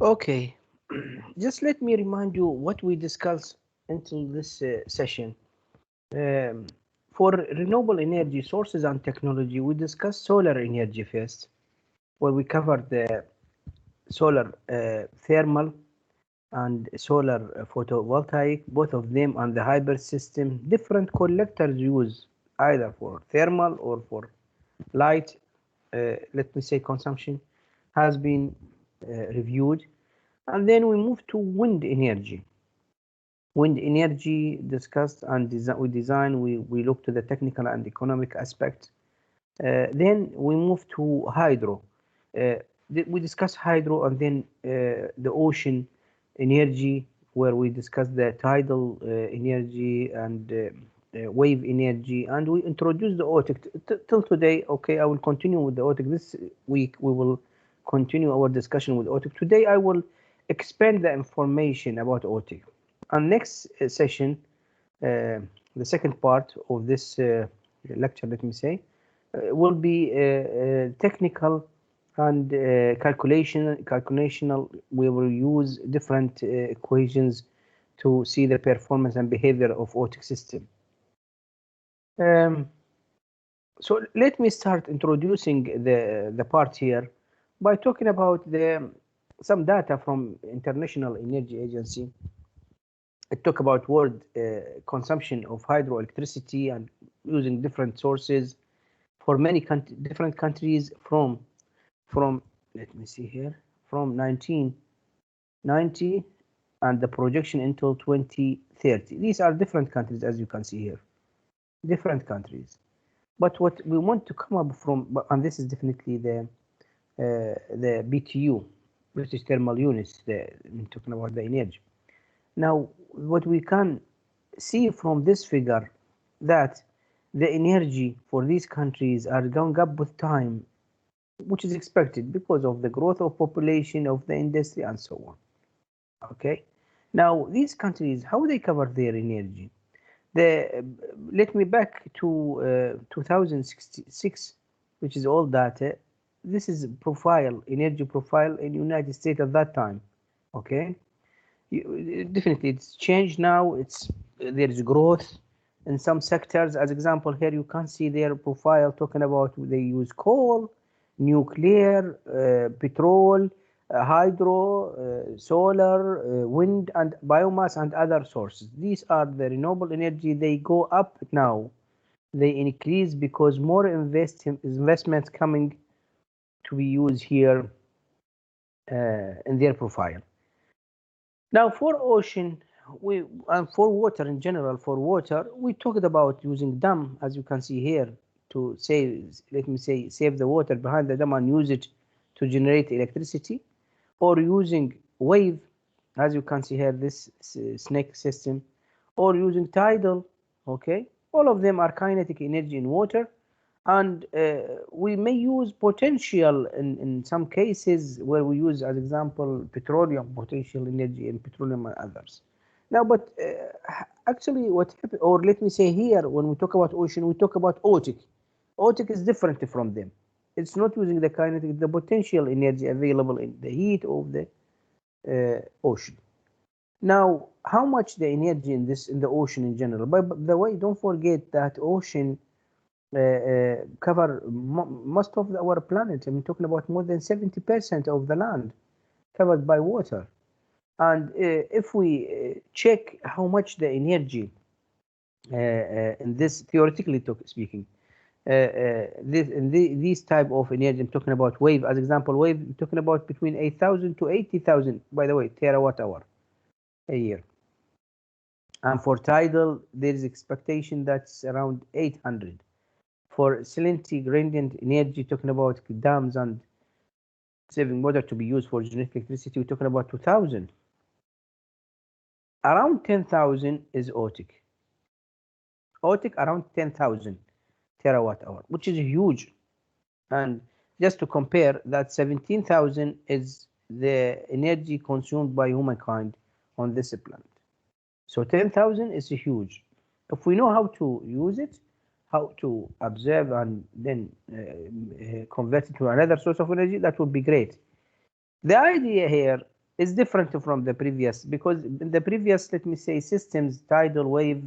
Okay, just let me remind you what we discussed until this session. Um, for renewable energy sources and technology, we discussed solar energy first, where we covered the solar thermal and solar photovoltaic, both of them, and the hybrid system. Different collectors use either for thermal or for light, let me say, consumption has been reviewed. And then we move to wind energy. Wind energy discussed and we look to the technical and economic aspect. Then we move to hydro. Uh, we discuss hydro and then the ocean energy, where we discuss the tidal energy and wave energy, and we introduce the OTIC till today. Okay, I will continue with the OTIC. This week we will continue our discussion with OTIC. Today I will expand the information about OTIC. And next session, the second part of this lecture, let me say, will be technical and calculational. We will use different equations to see the performance and behavior of OTIC system. Um, so let me start introducing the part here by talking about some data from International Energy Agency. It talk about world consumption of hydroelectricity and using different sources for many different countries from let me see here, from 1990 and the projection until 2030. These are different countries, as you can see here, different countries. But what we want to come up from, and this is definitely the BTU, British Thermal Units, I'm talking about the energy. Now, what we can see from this figure, that the energy for these countries are going up with time, which is expected because of the growth of population, of the industry, and so on. Okay. Now, these countries, how they cover their energy? Let me back to 2006, which is all data. This is profile, energy profile in United States at that time. Okay. Definitely, it's changed now. There is growth in some sectors. As example, here you can see their profile talking about they use coal, nuclear, petrol, hydro, solar, wind, and biomass, and other sources. These are the renewable energy. They go up now. They increase because more investments coming to be used here in their profile. Now, for ocean, we and for water in general, for water, we talked about using dam, as you can see here, to save, let me say, save the water behind the dam and use it to generate electricity, or using wave, as you can see here, this snake system, or using tidal. Okay, all of them are kinetic energy in water, and we may use potential in some cases where we use, as example, petroleum potential energy in petroleum and others. Now, but actually what happened, or let me say here, when we talk about ocean, we talk about OTIC. OTIC is different from them. It's not using the kinetic, the potential energy available in the heat of the ocean. Now, how much the energy in the ocean in general? By the way, don't forget that ocean cover most of our planet. I'm talking about more than 70% of the land covered by water. And if we check how much the energy in this, theoretically speaking, these type of energy, I'm talking about wave, as example, wave, I'm talking about between 8,000 to 80,000, by the way, terawatt hour a year. And for tidal, there is expectation that's around 800. For salinity gradient energy, talking about dams and saving water to be used for generating electricity, we're talking about 2,000. Around 10,000 is OTIC. OTIC around 10,000 terawatt hour, which is huge. And just to compare, that 17,000 is the energy consumed by humankind on this planet. So 10,000 is huge. If we know how to use it, how to observe and then convert it to another source of energy, that would be great. The idea here is different from the previous, because in the previous, let me say, systems, tidal wave,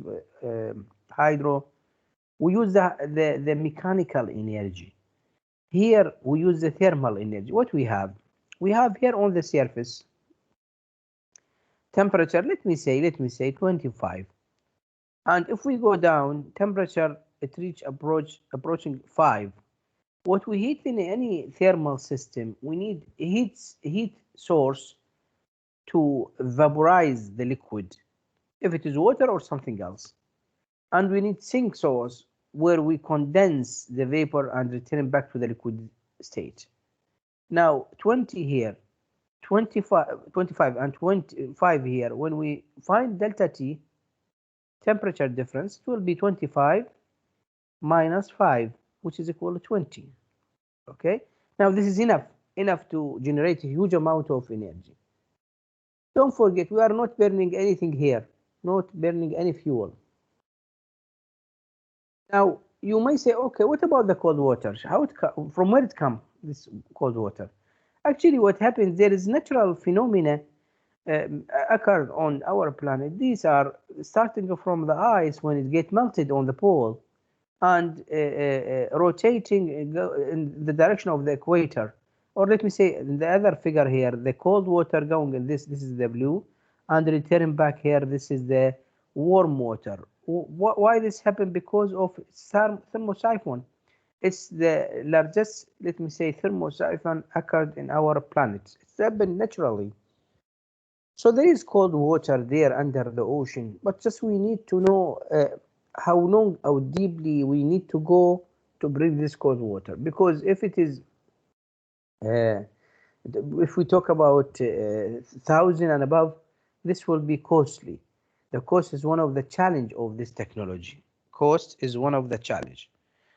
hydro, we use the mechanical energy. Here we use the thermal energy. What we have? We have here on the surface temperature, let me say 25. And if we go down, temperature it approaching 5. What we heat in any thermal system, we need heat source to vaporize the liquid, if it is water or something else. And we need sink source where we condense the vapor and return back to the liquid state. Now 20 here, 25 and 25 here, when we find delta T, temperature difference, it will be 25 minus 5, which is equal to 20. Okay, now this is enough to generate a huge amount of energy. Don't forget, we are not burning anything here, not burning any fuel. Now you may say, okay, what about the cold water? From where it come, this cold water? Actually, what happens, there is natural phenomena occur on our planet. These are starting from the ice when it gets melted on the pole and rotating in the direction of the equator. Or let me say, in the other figure here, the cold water going in this is the blue, and returning back here, this is the warm water. Why this happened? Because of thermosiphon. It's the largest, let me say, thermosiphon occurred in our planet. It's happened naturally. So there is cold water there under the ocean, but just we need to know how long, how deeply we need to go to bring this cold water. Because if it is, if we talk about 1,000 and above, this will be costly. The cost is one of the challenge of this technology. Cost is one of the challenge.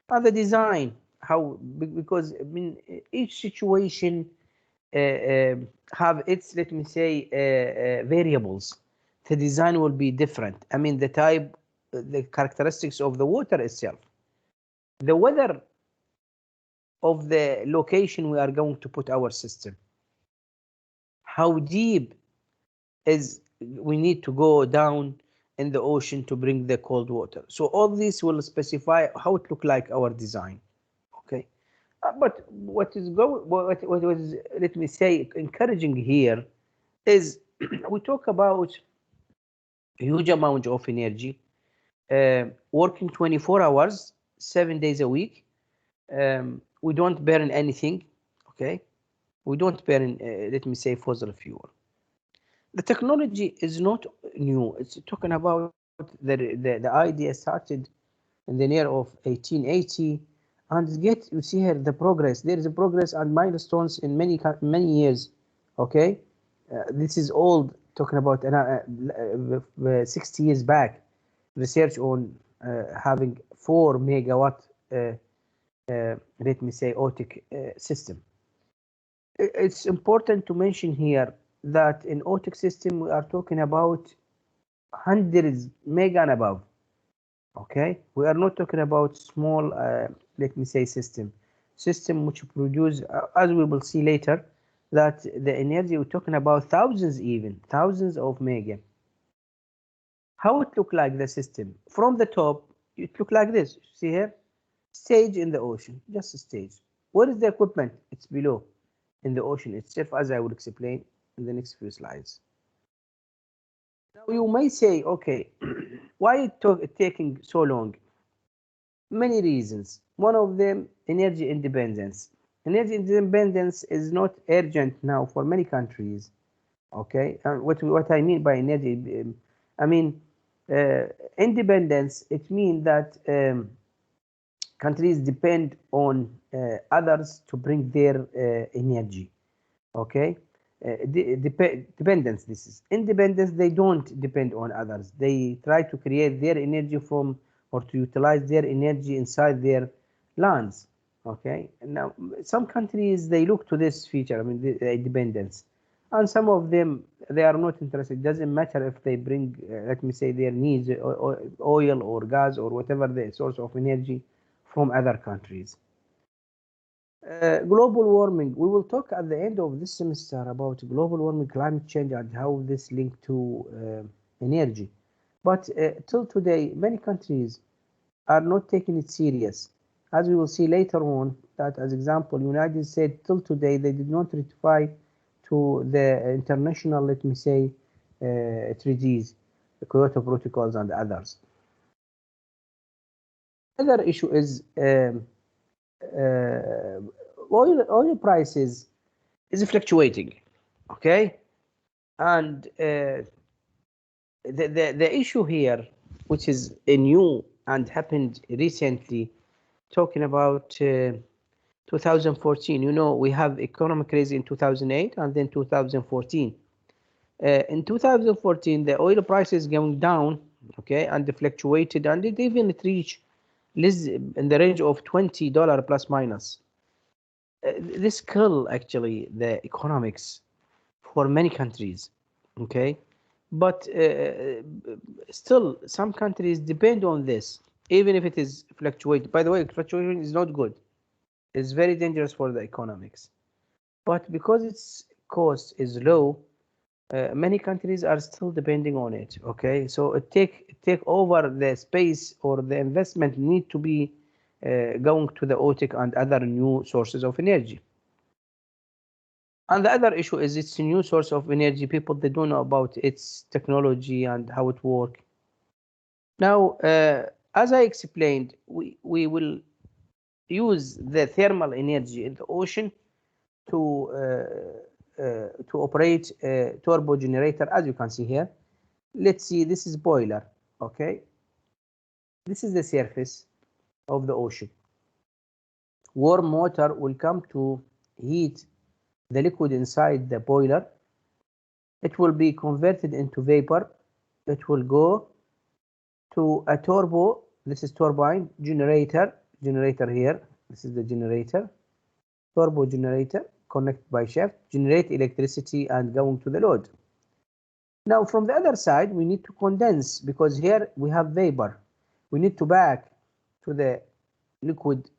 And the design, how, because I mean, each situation have its, let me say, variables. The design will be different. I mean, the type, the characteristics of the water itself, the weather of the location we are going to put our system, how deep is we need to go down in the ocean to bring the cold water. So all this will specify how it look like our design. Okay. But what was, let me say, encouraging here is we talk about a huge amount of energy, working 24 hours, 7 days a week. We don't burn anything, okay? We don't burn, let me say, fossil fuel. The technology is not new. It's talking about the idea started in the year of 1880, and yet you see here the progress. There is a progress and milestones in many years. Okay, this is old. Talking about 60 years back, research on having 4 megawatt, let me say, OTIC system. It's important to mention here that in OTIC system we are talking about hundreds mega and above. Okay, we are not talking about small, let me say, system which produce, as we will see later, that the energy we're talking about thousands, even thousands of mega. How it look like the system from the top? It look like this. See here, stage in the ocean, just a stage. What is the equipment? It's below in the ocean itself, as I will explain in the next few slides. Now you may say, okay, why it taking so long? Many reasons. One of them, energy independence. Energy independence is not urgent now for many countries. Okay, and what I mean by energy, I mean independence. It means that countries depend on others to bring their energy. Okay, dependence. This is independence. They don't depend on others. They try to create their energy from, or to utilize their energy inside their lands. Okay, now some countries they look to this feature. I mean, the independence, and some of them they are not interested. It doesn't matter if they bring, let me say, their needs, or oil or gas or whatever the source of energy from other countries. Global warming. We will talk at the end of this semester about global warming, climate change, and how this linked to energy. But till today, many countries are not taking it serious. As we will see later on, that as example, United States till today they did not ratify to the international, let me say, treaties, the Kyoto protocols and others. Another issue is uh, oil prices is fluctuating, okay, and the issue here, which is a new and happened recently, talking about 2014. You know, we have economic crisis in 2008 and then 2014. In 2014, the oil price is going down, okay, and it fluctuated, and it reached less in the range of $20 plus minus. This kill actually the economics for many countries, okay, but still some countries depend on this, even if it is fluctuating. By the way, fluctuation is not good. It's very dangerous for the economics. But because its cost is low, many countries are still depending on it. Okay, so it take over the space, or the investment need to be going to the OTIC and other new sources of energy. And the other issue is it's a new source of energy. People they don't know about its technology and how it works. Now, as I explained, we will use the thermal energy in the ocean to operate a turbo generator, as you can see here. Let's see, this is boiler, okay? This is the surface of the ocean. Warm water will come to heat the liquid inside the boiler. It will be converted into vapor. It will go to a turbo. This is turbine generator here. This is the generator, turbo generator connected by shaft, generate electricity and going to the load. Now from the other side, we need to condense, because here we have vapor. We need to back to the liquid,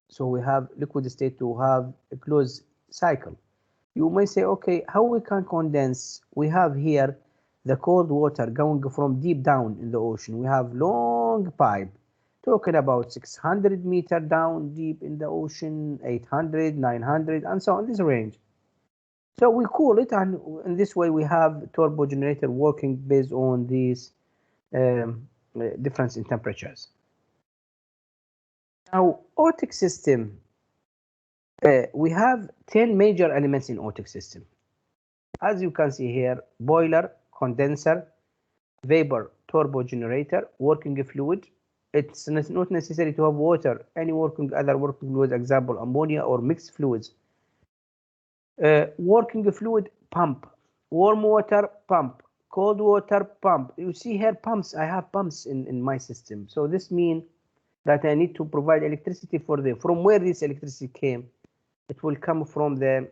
so we have liquid state to have a closed cycle. You may say, okay, how we can condense? We have here the cold water going from deep down in the ocean. We have long pipe, talking about 600 meter down deep in the ocean, 800, 900, and so on, this range. So we cool it, and in this way we have turbo generator working based on these difference in temperatures. Now, OTIC system, we have 10 major elements in OTIC system. As you can see here, boiler, condenser, vapor, turbo generator, working fluid. It's not necessary to have water. Any other working fluid, example ammonia or mixed fluids. Working fluid pump, warm water pump, cold water pump. You see here pumps. I have pumps in my system. So this means that I need to provide electricity for them. From where this electricity came, it will come from the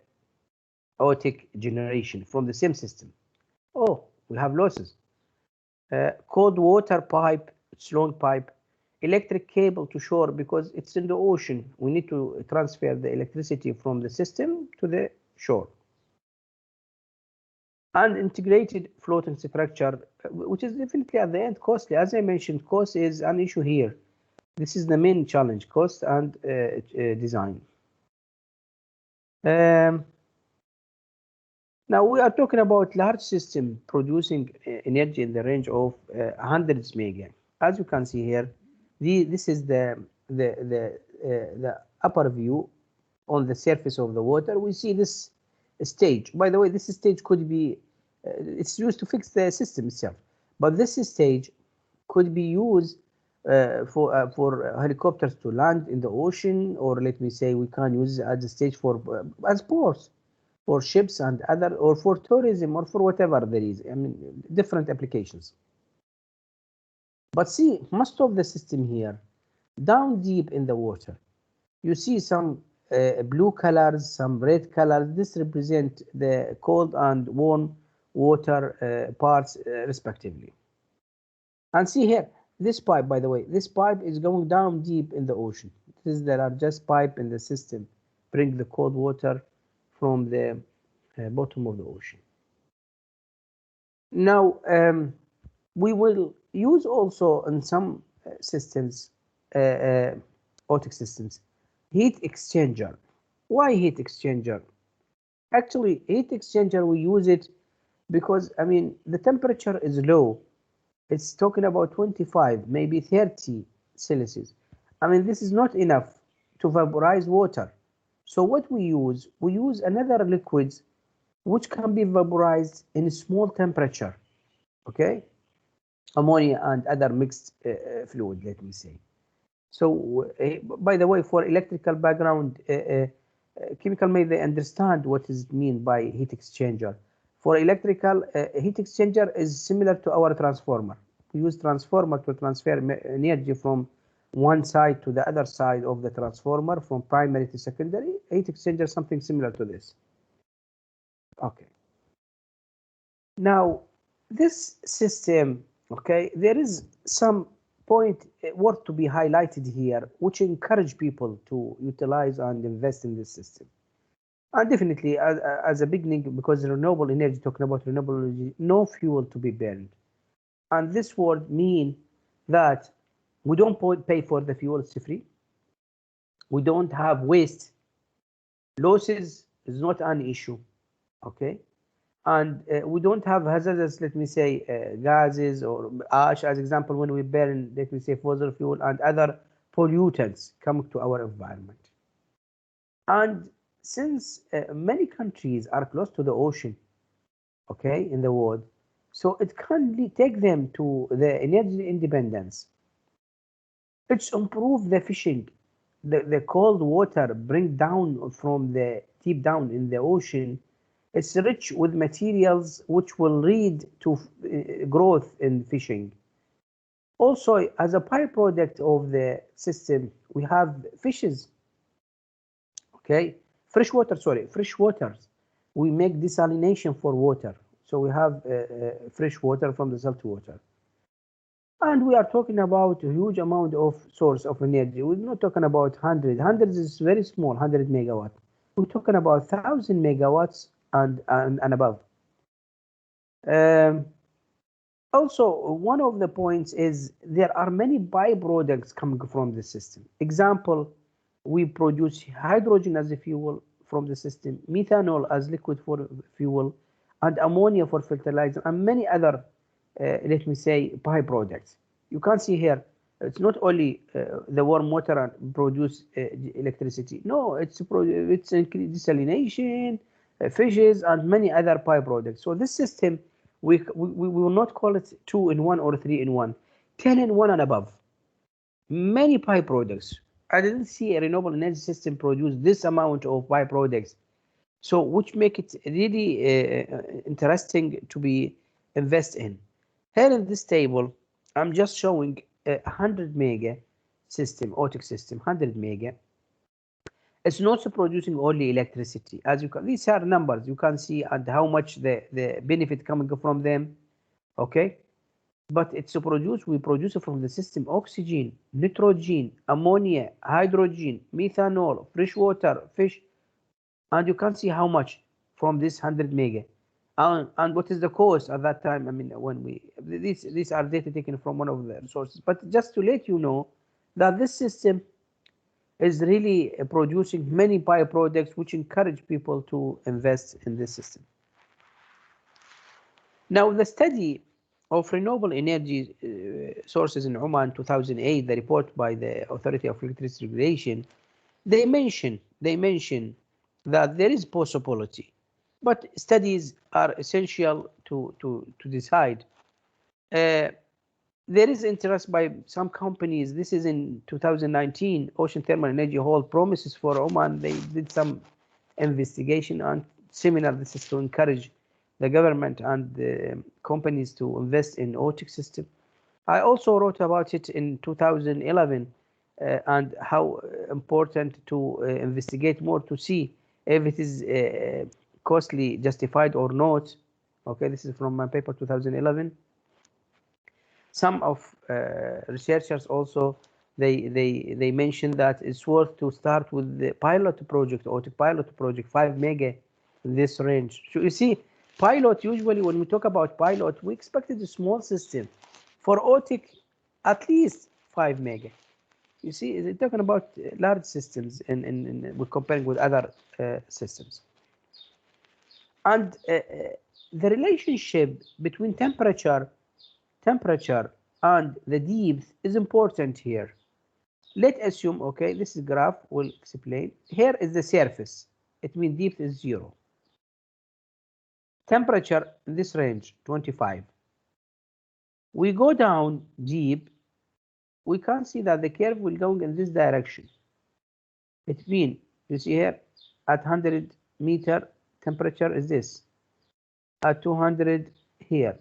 OTIC generation, from the same system. Oh, we have losses. Cold water pipe, it's long pipe. Electric cable to shore, because it's in the ocean. We need to transfer the electricity from the system to the shore. And integrated floating structure, which is definitely at the end costly. As I mentioned, cost is an issue here. This is the main challenge, cost and design. Now we are talking about large system producing energy in the range of hundreds mega. As you can see here, this is the upper view on the surface of the water. We see this stage. By the way, this stage could be it's used to fix the system itself, but this stage could be used for helicopters to land in the ocean, or let me say we can use it as a stage for as ports for ships and other, or for tourism, or for whatever there is. I mean, different applications. But see, most of the system here, down deep in the water, you see some blue colors, some red colors. This represent the cold and warm water parts respectively. And see here, this pipe, by the way, this pipe is going down deep in the ocean. This is the largest pipe in the system. bring the cold water from the bottom of the ocean. Now, we will use also in some systems, OTIC systems, heat exchanger. Why heat exchanger? Actually, heat exchanger, we use it because, I mean, the temperature is low. It's talking about 25, maybe 30 Celsius. I mean, this is not enough to vaporize water. So what we use another liquids which can be vaporized in a small temperature, okay? Ammonia and other mixed fluid, let me say. So, by the way, for electrical background, chemical may they understand what is mean by heat exchanger. For electrical, heat exchanger is similar to our transformer. We use transformer to transfer energy from one side to the other side of the transformer, from primary to secondary. Heat exchanger is something similar to this. Okay. Now, this system, okay, there is some point worth to be highlighted here, which encourage people to utilize and invest in this system. And definitely, as a beginning, because renewable energy, talking about renewable energy, no fuel to be burned. And this would mean that we don't pay for the fuel, it's free. We don't have waste. Losses is not an issue, okay? And we don't have hazardous, let me say, gases or ash, as example, when we burn, let me say, fossil fuel and other pollutants coming to our environment. And since many countries are close to the ocean, okay, in the world, so it can take them to the energy independence. It's improve the fishing. The cold water bring down from the deep down in the ocean. It's rich with materials which will lead to growth in fishing. Also, as a byproduct of the system, we have fishes. Okay, fresh waters. We make desalination for water. So we have fresh water from the salt water. And we are talking about a huge amount of source of energy. We're not talking about hundreds. Hundreds is very small, 100 megawatt. We're talking about 1,000 megawatts and above. Also, one of the points is there are many byproducts coming from the system. Example, we produce hydrogen as a fuel from the system, methanol as liquid for fuel, and ammonia for fertilizer, and many other, let me say, byproducts. You can see here, it's not only the warm water and produce electricity. No, it's desalination, fishes, and many other byproducts. So this system, we will not call it 2-in-1 or 3-in-1, 10-in-1 and above. Many byproducts. I didn't see a renewable energy system produce this amount of byproducts. So which make it really interesting to be invest in. Here in this table, I'm just showing a 100 mega system, OTIC system, 100 mega. It's not producing only electricity. As you can, these are numbers you can see and how much the benefit coming from them. Okay, but it's we produce from the system oxygen, nitrogen, ammonia, hydrogen, methanol, fresh water, fish, and you can see how much from this 100 mega. And what is the cost at that time? I mean, when these are data taken from one of the sources, but just to let you know that this system is really producing many byproducts which encourage people to invest in this system. Now, the study of renewable energy sources in Oman 2008, the report by the Authority of Electricity Regulation, they mention that there is possibility, but studies are essential to decide. There is interest by some companies. This is in 2019. Ocean Thermal Energy Hall promises for Oman. They did some investigation and seminar. This is to encourage the government and the companies to invest in OTIC system. I also wrote about it in 2011 and how important to investigate more to see if it is costly justified or not. Okay, this is from my paper 2011. Some of researchers also they mentioned that it's worth to start with the pilot project or the pilot project 5 mega in this range. So you see, pilot, usually when we talk about pilot, we expected a small system. For OTIC, at least 5 mega. You see, they're talking about large systems we're comparing with other systems. And the relationship between temperature and the depth is important here. Let's assume, okay, this is graph will explain. Here is the surface. It means depth is 0. Temperature in this range, 25. We go down deep, we can see that the curve will go in this direction. It means, you see here, at 100 meter, temperature is this. At 200 here,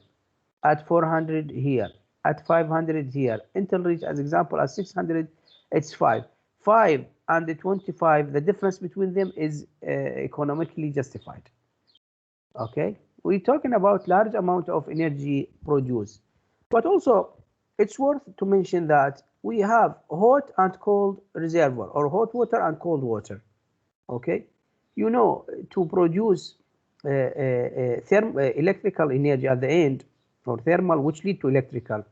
at 400 here, at 500 here, until reach, as example, at 600, it's 5. 5 and the 25, the difference between them is economically justified. Okay, we're talking about large amount of energy produced, but also it's worth to mention that we have hot and cold reservoir, or hot water and cold water. Okay, you know, to produce electrical energy at the end, or thermal, which lead to electrical,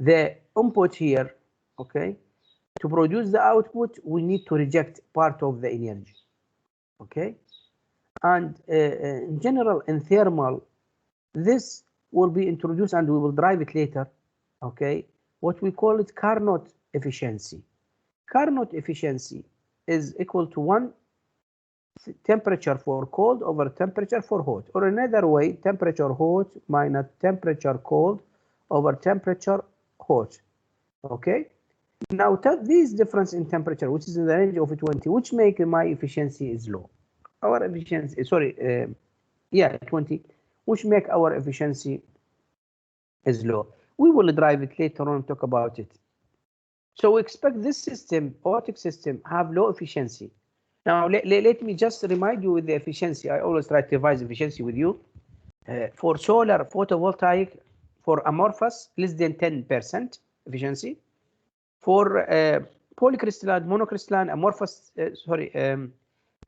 the input here, okay, to produce the output, we need to reject part of the energy. Okay, and in general, in thermal, this will be introduced and we will drive it later. Okay, what we call it Carnot efficiency. Carnot efficiency is equal to 1 temperature for cold over temperature for hot, or another way, temperature hot minus temperature cold over temperature hot. Okay, now this difference in temperature, which is in the range of 20, which make my efficiency is low. Our efficiency, sorry, 20, which make our efficiency is low. We will drive it later on and talk about it. So we expect this system, OTIC system, have low efficiency. Now, let me just remind you with the efficiency. I always try to revise efficiency with you. For solar photovoltaic, for amorphous, less than 10% efficiency. For polycrystalline, monocrystalline, amorphous,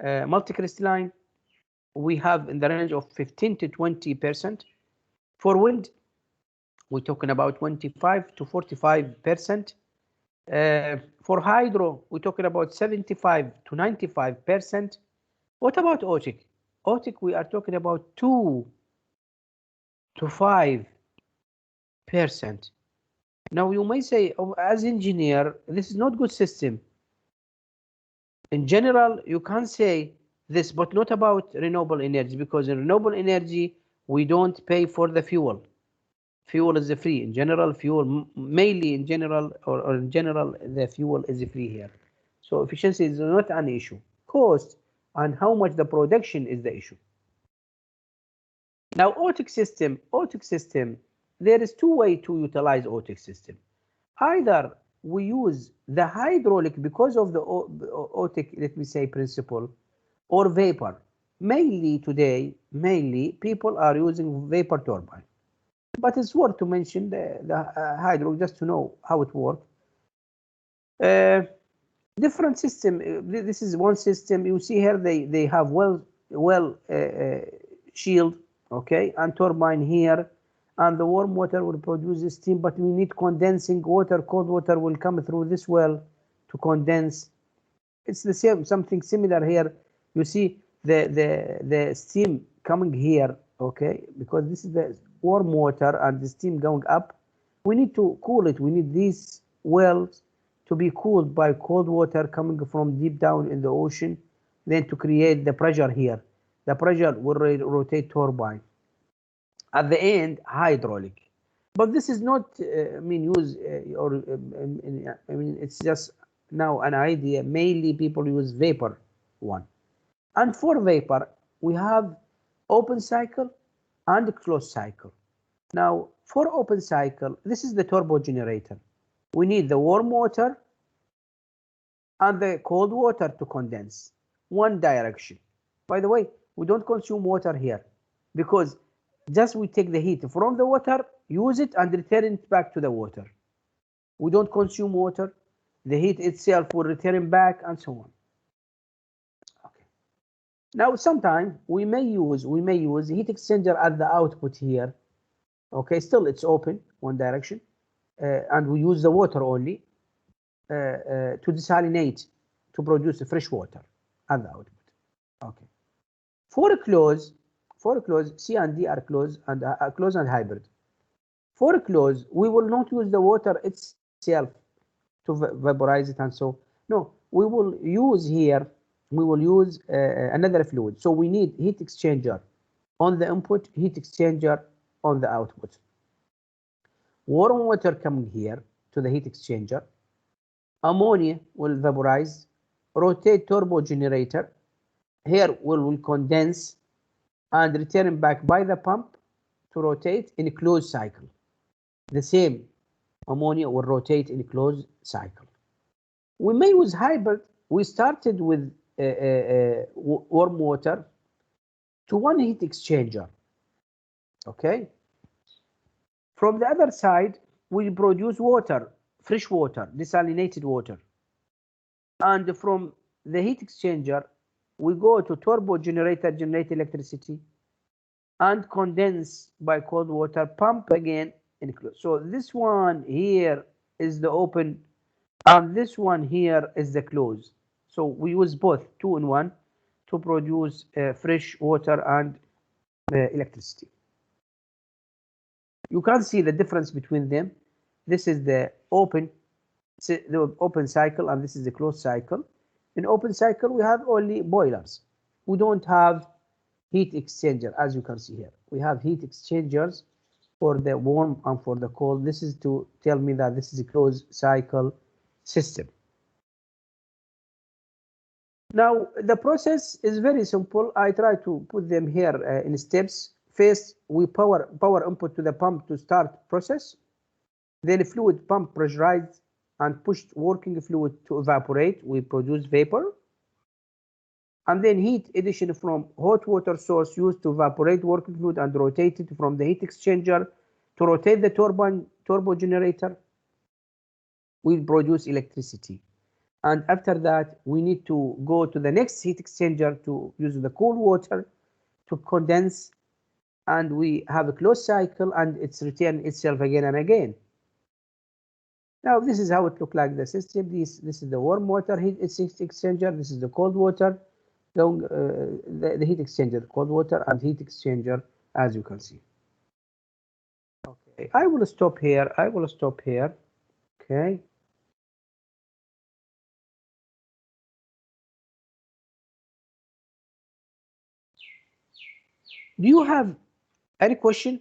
multicrystalline, we have in the range of 15 to 20%. For wind, we're talking about 25 to 45%. For hydro, we're talking about 75 to 95%. What about OTIC? OTIC, we are talking about 2 to 5%. Now you may say, oh, as engineer, this is not good system. In general, you can say this, but not about renewable energy, because in renewable energy, we don't pay for the fuel. Fuel is free. In general, fuel, mainly in general, or in general, the fuel is free here. So efficiency is not an issue. Cost and how much the production is the issue. Now, OTIC system, there is two ways to utilize OTIC system. Either we use the hydraulic because of the OTIC, let me say, principle, or vapor. Mainly today, people are using vapor turbine. But it's worth to mention the hydro, just to know how it works. Different system. This is one system. You see here they have well shield, okay, and turbine here, and the warm water will produce the steam. But we need condensing water. Cold water will come through this well to condense. It's the same, something similar here. You see the steam coming here, okay, because this is the warm water and the steam going up. We need to cool it. We need these wells to be cooled by cold water coming from deep down in the ocean, then to create the pressure here. The pressure will rotate turbine. At the end, hydraulic. But this is not, it's just now an idea. Mainly people use vapor one. And for vapor, we have open cycle and closed cycle. Now, for open cycle, this is the turbo generator. We need the warm water and the cold water to condense. One direction. By the way, we don't consume water here because just we take the heat from the water, use it, and return it back to the water. We don't consume water. The heat itself will return back, and so on. Okay. Now, sometimes we may use heat exchanger at the output here. Okay, still it's open one direction, and we use the water only to desalinate to produce fresh water at the output. Okay. For close, C and D are close and hybrid. For close, we will not use the water itself to vaporize it and so. No, we will use another fluid. So we need heat exchanger on the input, heat exchanger on the output. Warm water coming here to the heat exchanger. Ammonia will vaporize, rotate turbo generator. Here will condense and return back by the pump to rotate in a closed cycle. The same ammonia will rotate in a closed cycle. We may use hybrid. We started with warm water to one heat exchanger. Okay. From the other side, we produce water, fresh water, desalinated water. And from the heat exchanger, we go to turbo generator, generate electricity, and condense by cold water, pump again in close. So this one here is the open, and this one here is the close. So we use both, two in one, to produce fresh water and electricity. You can see the difference between them. This is the open cycle, and this is the closed cycle. In open cycle, we have only boilers. We don't have heat exchanger, as you can see here. We have heat exchangers for the warm and for the cold. This is to tell me that this is a closed cycle system. Now, the process is very simple. I try to put them here in steps. First, we power input to the pump to start process. Then fluid pump pressurized and pushed working fluid to evaporate. We produce vapor. And then heat addition from hot water source used to evaporate working fluid and rotate it from the heat exchanger to rotate the turbo generator. We produce electricity. And after that, we need to go to the next heat exchanger to use the cool water to condense, and we have a closed cycle, and it's return itself again and again. Now this is how it looks like the system. This is the warm water heat exchanger. This is the cold water, the heat exchanger, cold water and heat exchanger, as you can see. Okay, I will stop here. Okay. Do you have any question?